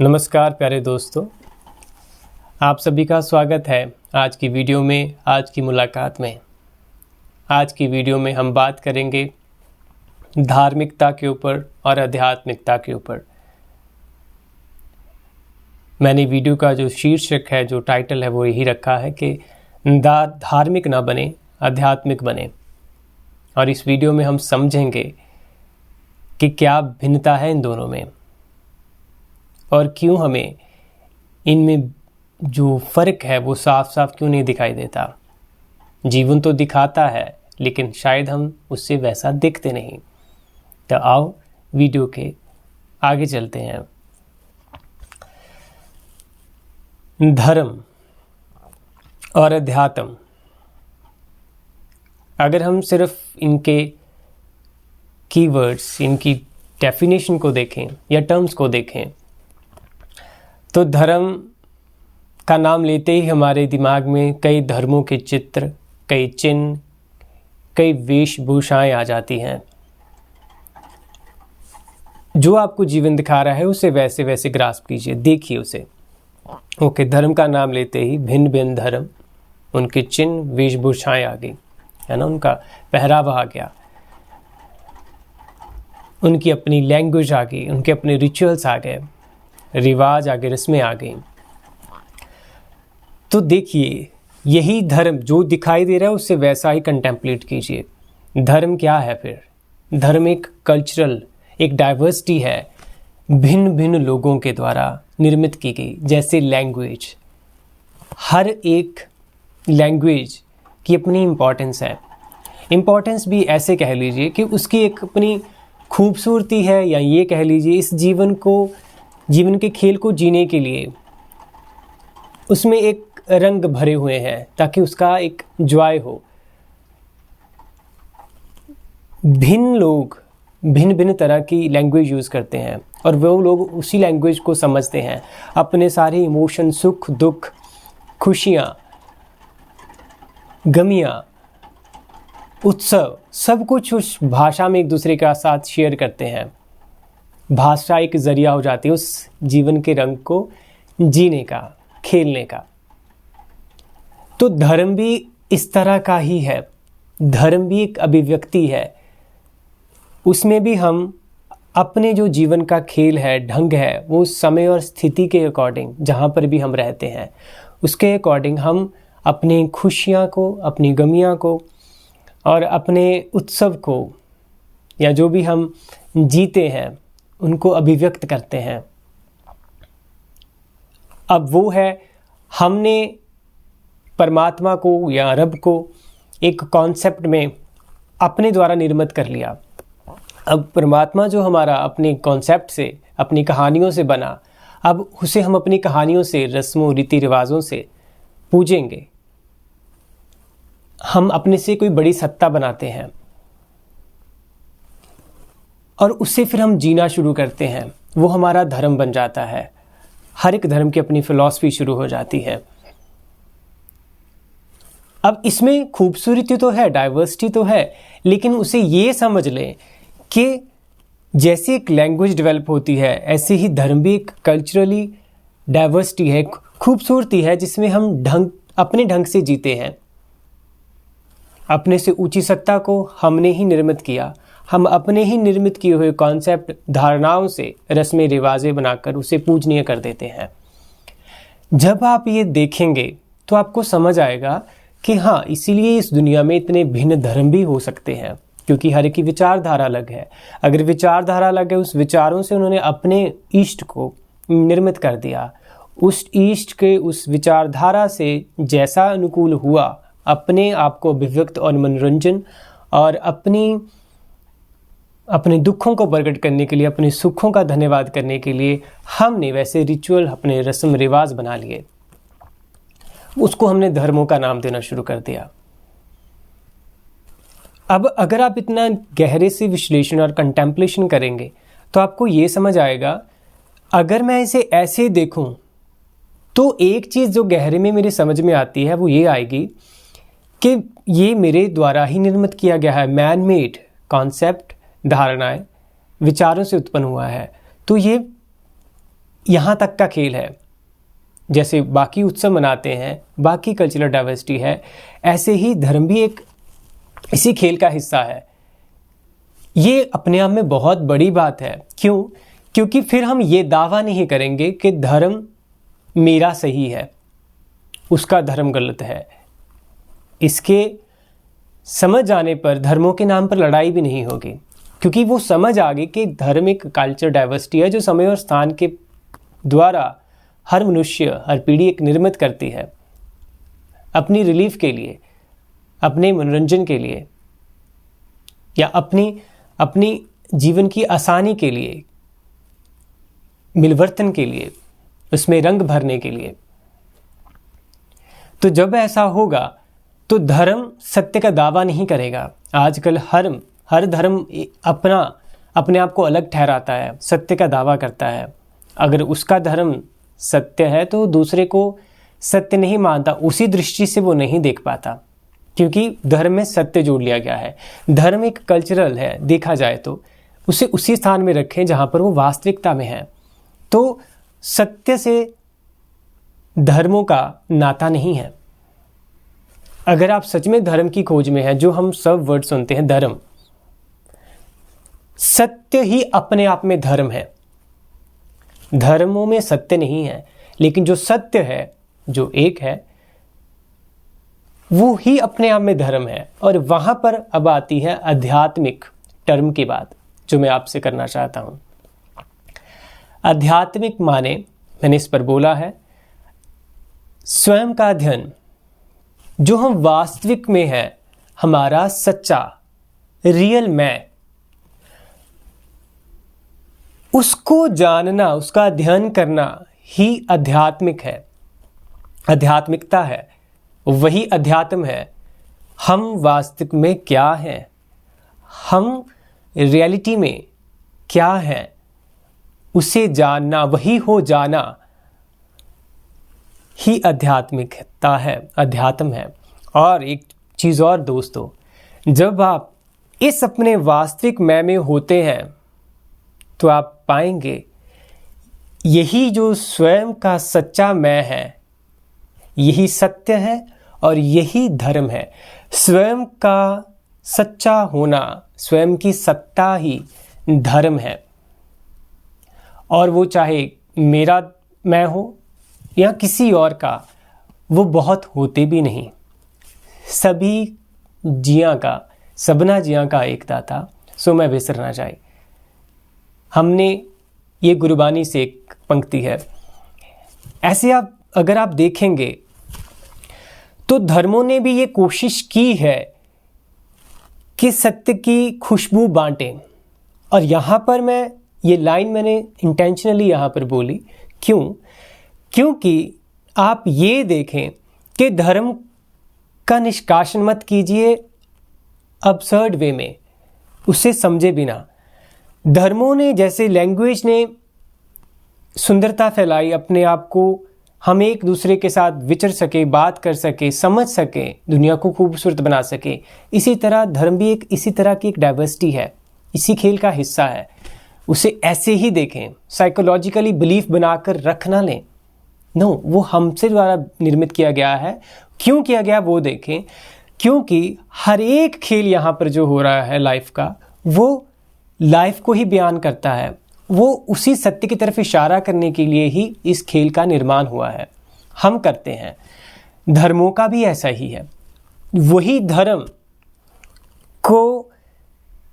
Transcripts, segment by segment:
नमस्कार प्यारे दोस्तों, आप सभी का स्वागत है आज की वीडियो में, आज की मुलाकात में। आज की वीडियो में हम बात करेंगे धार्मिकता के ऊपर और आध्यात्मिकता के ऊपर। मैंने वीडियो का जो शीर्षक है, जो टाइटल है, वो यही रखा है कि धार्मिक ना बने, आध्यात्मिक बने। और इस वीडियो में हम समझेंगे कि क्या भिन्नता है इन दोनों में और क्यों हमें इनमें जो फ़र्क है वो साफ साफ क्यों नहीं दिखाई देता। जीवन तो दिखाता है लेकिन शायद हम उससे वैसा दिखते नहीं। तो आओ वीडियो के आगे चलते हैं। धर्म और अध्यात्म, अगर हम सिर्फ इनके कीवर्ड्स, इनकी डेफिनेशन को देखें या टर्म्स को देखें, तो धर्म का नाम लेते ही हमारे दिमाग में कई धर्मों के चित्र, कई चिन्ह, कई वेशभूषाएं आ जाती हैं। जो आपको जीवन दिखा रहा है उसे वैसे वैसे ग्रास्प कीजिए, देखिए उसे। ओके, धर्म का नाम लेते ही भिन्न भिन्न धर्म, उनके चिन्ह, वेशभूषाएं आ गई, है ना, उनका पहरावा आ गया, उनकी अपनी लैंग्वेज आ गई, उनके अपने रिचुअल्स आ गए, रिवाज आ गए, रस्में आ गई। तो देखिए, यही धर्म जो दिखाई दे रहा है उससे वैसा ही कंटेम्पलेट कीजिए। धर्म क्या है फिर? धर्म एक कल्चरल, एक डाइवर्सिटी है, भिन्न भिन्न लोगों के द्वारा निर्मित की गई। जैसे लैंग्वेज, हर एक लैंग्वेज की अपनी इम्पोर्टेंस है। इम्पोर्टेंस भी ऐसे कह लीजिए कि उसकी एक अपनी खूबसूरती है, या ये कह लीजिए इस जीवन के खेल को जीने के लिए उसमें एक रंग भरे हुए हैं ताकि उसका एक जॉय हो। भिन्न लोग भिन्न भिन्न तरह की लैंग्वेज यूज़ करते हैं और वो लोग उसी लैंग्वेज को समझते हैं। अपने सारे इमोशन, सुख दुख, खुशियाँ, गमियाँ, उत्सव, सब कुछ उस भाषा में एक दूसरे के साथ शेयर करते हैं। भाषा एक जरिया हो जाती है उस जीवन के रंग को जीने का, खेलने का। तो धर्म भी इस तरह का ही है। धर्म भी एक अभिव्यक्ति है। उसमें भी हम अपने जो जीवन का खेल है, ढंग है, वो समय और स्थिति के अकॉर्डिंग, जहाँ पर भी हम रहते हैं उसके अकॉर्डिंग हम अपनी खुशियाँ को, अपनी गमियाँ को और अपने उत्सव को, या जो भी हम जीते हैं उनको अभिव्यक्त करते हैं। अब वो है, हमने परमात्मा को या रब को एक कॉन्सेप्ट में अपने द्वारा निर्मित कर लिया। अब परमात्मा जो हमारा अपने कॉन्सेप्ट से, अपनी कहानियों से बना, अब उसे हम अपनी कहानियों से, रस्मों, रीति रिवाजों से पूजेंगे। हम अपने से कोई बड़ी सत्ता बनाते हैं और उससे फिर हम जीना शुरू करते हैं। वो हमारा धर्म बन जाता है। हर एक धर्म की अपनी फिलॉसफी शुरू हो जाती है। अब इसमें खूबसूरती तो है, डाइवर्सिटी तो है, लेकिन उसे ये समझ लें कि जैसे एक लैंग्वेज डेवलप होती है, ऐसे ही धर्म भी एक कल्चरली डाइवर्सिटी है, खूबसूरती है, जिसमें हम अपने ढंग से जीते हैं। अपने से ऊंची सत्ता को हमने ही निर्मित किया। हम अपने ही निर्मित किए हुए कॉन्सेप्ट, धारणाओं से रस्में रिवाजें बनाकर उसे पूजनीय कर देते हैं। जब आप ये देखेंगे तो आपको समझ आएगा कि हाँ, इसीलिए इस दुनिया में इतने भिन्न धर्म भी हो सकते हैं, क्योंकि हर एक की विचारधारा अलग है। अगर विचारधारा अलग है, उस विचारों से उन्होंने अपने इष्ट को निर्मित कर दिया। उस इष्ट के, उस विचारधारा से जैसा अनुकूल हुआ, अपने आप को अभिव्यक्त और मनोरंजन और अपने दुखों को प्रकट करने के लिए, अपने सुखों का धन्यवाद करने के लिए हमने वैसे रिचुअल, अपने रस्म रिवाज बना लिए। उसको हमने धर्मों का नाम देना शुरू कर दिया। अब अगर आप इतना गहरे से विश्लेषण और कंटेम्पलेशन करेंगे तो आपको ये समझ आएगा, अगर मैं इसे ऐसे देखूं तो एक चीज़ जो गहरे में मेरे समझ में आती है वो ये आएगी कि ये मेरे द्वारा ही निर्मित किया गया है। मैन मेड कॉन्सेप्ट, धारणाएं, विचारों से उत्पन्न हुआ है। तो ये यहाँ तक का खेल है। जैसे बाकी उत्सव मनाते हैं, बाकी कल्चरल डाइवर्सिटी है, ऐसे ही धर्म भी एक इसी खेल का हिस्सा है। ये अपने आप में बहुत बड़ी बात है। क्यों? क्योंकि फिर हम ये दावा नहीं करेंगे कि धर्म मेरा सही है, उसका धर्म गलत है। इसके समझ आने पर धर्मों के नाम पर लड़ाई भी नहीं होगी, क्योंकि वो समझ आ गई कि धर्म एक कल्चर डाइवर्सिटी है जो समय और स्थान के द्वारा हर मनुष्य, हर पीढ़ी एक निर्मित करती है अपनी रिलीफ के लिए, अपने मनोरंजन के लिए, या अपनी जीवन की आसानी के लिए, मिलवर्तन के लिए, उसमें रंग भरने के लिए। तो जब ऐसा होगा तो धर्म सत्य का दावा नहीं करेगा। आजकल हर धर्म अपने आप को अलग ठहराता है, सत्य का दावा करता है। अगर उसका धर्म सत्य है तो दूसरे को सत्य नहीं मानता, उसी दृष्टि से वो नहीं देख पाता, क्योंकि धर्म में सत्य जोड़ लिया गया है। धर्म एक कल्चरल है, देखा जाए तो उसे उसी स्थान में रखें जहां पर वो वास्तविकता में है। तो सत्य से धर्मों का नाता नहीं है। अगर आप सच में धर्म की खोज में हैं, जो हम सब वर्ड सुनते हैं धर्म, सत्य ही अपने आप में धर्म है। धर्मों में सत्य नहीं है, लेकिन जो सत्य है, जो एक है, वो ही अपने आप में धर्म है। और वहां पर अब आती है आध्यात्मिक टर्म की बात, जो मैं आपसे करना चाहता हूं। आध्यात्मिक माने, मैंने इस पर बोला है, स्वयं का अध्ययन, जो हम वास्तविक में है, हमारा सच्चा रियल मैं, उसको जानना, उसका अध्ययन करना ही आध्यात्मिक है, आध्यात्मिकता है, वही अध्यात्म है। हम वास्तविक में क्या हैं, हम रियलिटी में क्या हैं, उसे जानना, वही हो जाना ही आध्यात्मिकता है, अध्यात्म है। और एक चीज़ और दोस्तों, जब आप इस अपने वास्तविक मैं में होते हैं तो आप पाएंगे यही जो स्वयं का सच्चा मैं है, यही सत्य है और यही धर्म है। स्वयं का सच्चा होना, स्वयं की सत्ता ही धर्म है। और वो चाहे मेरा मैं हो या किसी और का, वो बहुत होते भी नहीं। सभी जियां का, सबना जियां का एक दाता, सो मैं बिसरना चाहे। हमने ये गुरबानी से एक पंक्ति है। ऐसे अगर आप देखेंगे तो धर्मों ने भी ये कोशिश की है कि सत्य की खुशबू बांटें। और यहाँ पर ये लाइन मैंने इंटेंशनली यहाँ पर बोली, क्योंकि आप ये देखें कि धर्म का निष्कासन मत कीजिए अबसर्ड वे में, उसे समझे बिना। धर्मों ने, जैसे लैंग्वेज ने सुंदरता फैलाई, अपने आप को हम एक दूसरे के साथ विचर सके, बात कर सके, समझ सके, दुनिया को खूबसूरत बना सके, इसी तरह धर्म भी इसी तरह की एक डाइवर्सिटी है, इसी खेल का हिस्सा है। उसे ऐसे ही देखें, साइकोलॉजिकली बिलीफ बनाकर रख ना लें। नो, वो हमसे द्वारा निर्मित किया गया है। क्यों किया गया वो देखें, क्योंकि हर एक खेल यहाँ पर जो हो रहा है लाइफ का, वो लाइफ को ही बयान करता है। वो उसी सत्य की तरफ इशारा करने के लिए ही इस खेल का निर्माण हुआ है, हम करते हैं। धर्मों का भी ऐसा ही है। वही धर्म को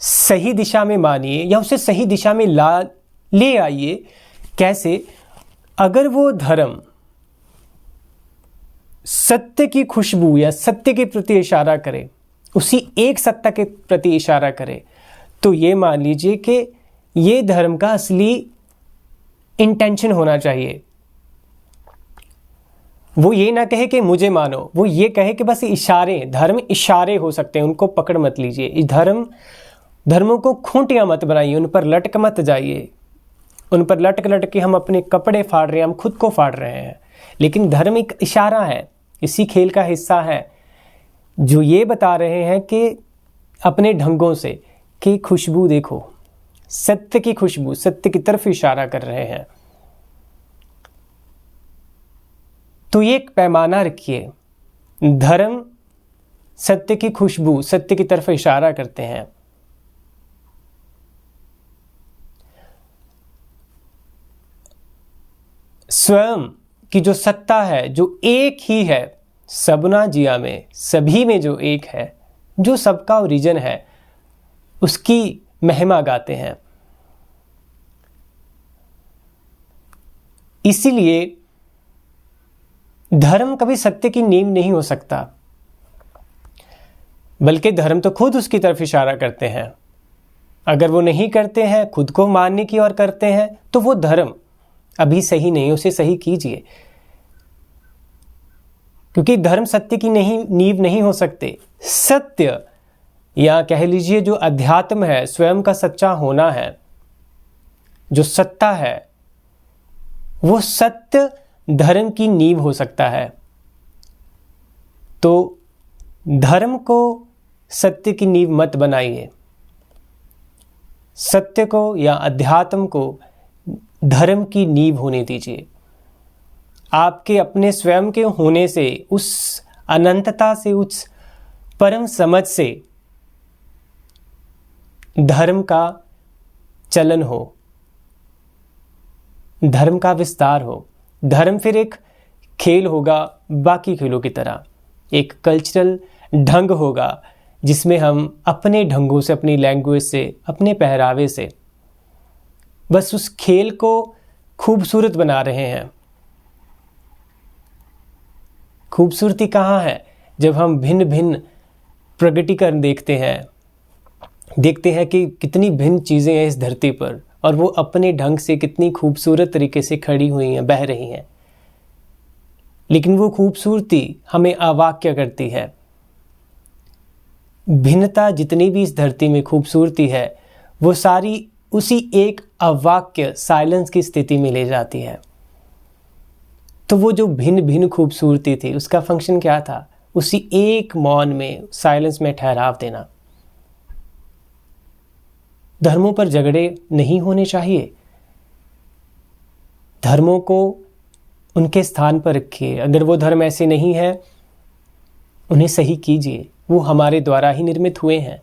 सही दिशा में मानिए या उसे सही दिशा में ले आइए। कैसे? अगर वो धर्म सत्य की खुशबू या सत्य के प्रति इशारा करे, उसी एक सत्ता के प्रति इशारा करे, तो ये मान लीजिए कि ये धर्म का असली इंटेंशन होना चाहिए। वो ये ना कहे कि मुझे मानो, वो ये कहे कि बस इशारे, धर्म इशारे हो सकते हैं, उनको पकड़ मत लीजिए। इस धर्मों को खूंटियां मत बनाइए, उन पर लटक मत जाइए। उन पर लटक के हम अपने कपड़े फाड़ रहे हैं, हम खुद को फाड़ रहे हैं। लेकिन धर्म एक इशारा है, इसी खेल का हिस्सा है, जो ये बता रहे हैं कि अपने ढंगों से कि खुशबू देखो, सत्य की खुशबू, सत्य की तरफ इशारा कर रहे हैं। तो ये एक पैमाना रखिए, धर्म सत्य की खुशबू, सत्य की तरफ इशारा करते हैं। स्वयं की जो सत्ता है, जो एक ही है, सबना जिया में, सभी में जो एक है, जो सबका ओरिजिन है, उसकी महिमा गाते हैं। इसीलिए धर्म कभी सत्य की नींव नहीं हो सकता, बल्कि धर्म तो खुद उसकी तरफ इशारा करते हैं। अगर वो नहीं करते हैं, खुद को मानने की ओर करते हैं, तो वो धर्म अभी सही नहीं, उसे सही कीजिए। क्योंकि धर्म सत्य की नींव नहीं हो सकते। सत्य, या कह लीजिए जो अध्यात्म है, स्वयं का सच्चा होना है, जो सत्ता है, वो सत्य धर्म की नींव हो सकता है। तो धर्म को सत्य की नींव मत बनाइए, सत्य को या अध्यात्म को धर्म की नींव होने दीजिए। आपके अपने स्वयं के होने से, उस अनंतता से, उस परम समझ से धर्म का चलन हो, धर्म का विस्तार हो। धर्म फिर एक खेल होगा बाकी खेलों की तरह, एक कल्चरल ढंग होगा जिसमें हम अपने ढंगों से, अपनी लैंग्वेज से, अपने पहरावे से बस उस खेल को खूबसूरत बना रहे हैं। खूबसूरती कहाँ है? जब हम भिन्न भिन्न प्रगटीकरण देखते हैं कि कितनी भिन्न चीज़ें हैं इस धरती पर, और वो अपने ढंग से कितनी खूबसूरत तरीके से खड़ी हुई हैं, बह रही हैं। लेकिन वो खूबसूरती हमें अवाक्य करती है। भिन्नता जितनी भी इस धरती में खूबसूरती है, वो सारी उसी एक अवाक्य साइलेंस की स्थिति में ले जाती है। तो वो जो भिन्न भिन्न खूबसूरती थी, उसका फंक्शन क्या था? उसी एक मौन में, साइलेंस में ठहराव देना। धर्मों पर झगड़े नहीं होने चाहिए। धर्मों को उनके स्थान पर रखिए। अगर वो धर्म ऐसे नहीं है, उन्हें सही कीजिए। वो हमारे द्वारा ही निर्मित हुए हैं।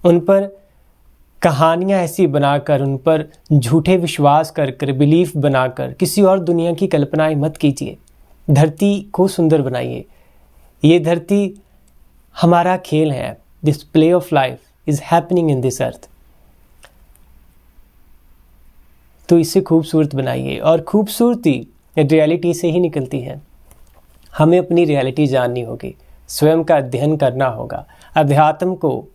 उन पर कहानियां ऐसी बनाकर, उन पर झूठे विश्वास कर बिलीफ बनाकर किसी और दुनिया की कल्पनाएं मत कीजिए। धरती को सुंदर बनाइए। ये धरती हमारा खेल है। This play of life is happening in this earth. तो इसे खूबसूरत बनाइए। और खूबसूरती रियलिटी से ही निकलती है। हमें अपनी रियलिटी जाननी होगी, स्वयं का अध्ययन करना होगा, अध्यात्म को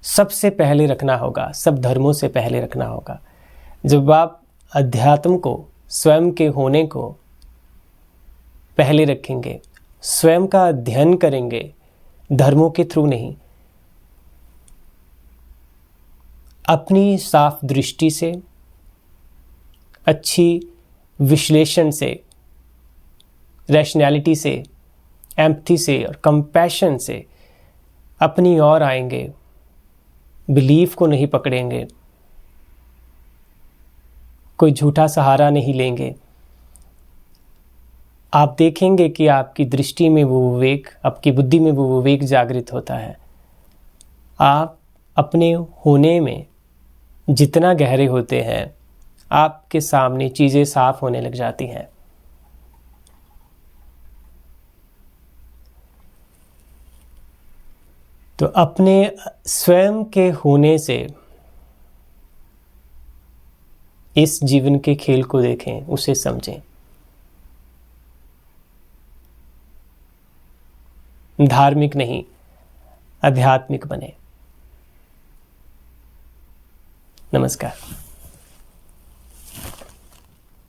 सबसे पहले रखना होगा, सब धर्मों से पहले रखना होगा। जब आप अध्यात्म को, स्वयं के होने को पहले रखेंगे, स्वयं का अध्ययन करेंगे, धर्मों के थ्रू नहीं, अपनी साफ दृष्टि से, अच्छी विश्लेषण से, रैशनैलिटी से, एम्पथी से और कंपैशन से अपनी ओर आएंगे। बिलीफ को नहीं पकड़ेंगे, कोई झूठा सहारा नहीं लेंगे। आप देखेंगे कि आपकी दृष्टि में वो विवेक, आपकी बुद्धि में वो विवेक जागृत होता है। आप अपने होने में जितना गहरे होते हैं, आपके सामने चीज़ें साफ होने लग जाती हैं। तो अपने स्वयं के होने से इस जीवन के खेल को देखें, उसे समझें। धार्मिक नहीं, आध्यात्मिक बने। नमस्कार।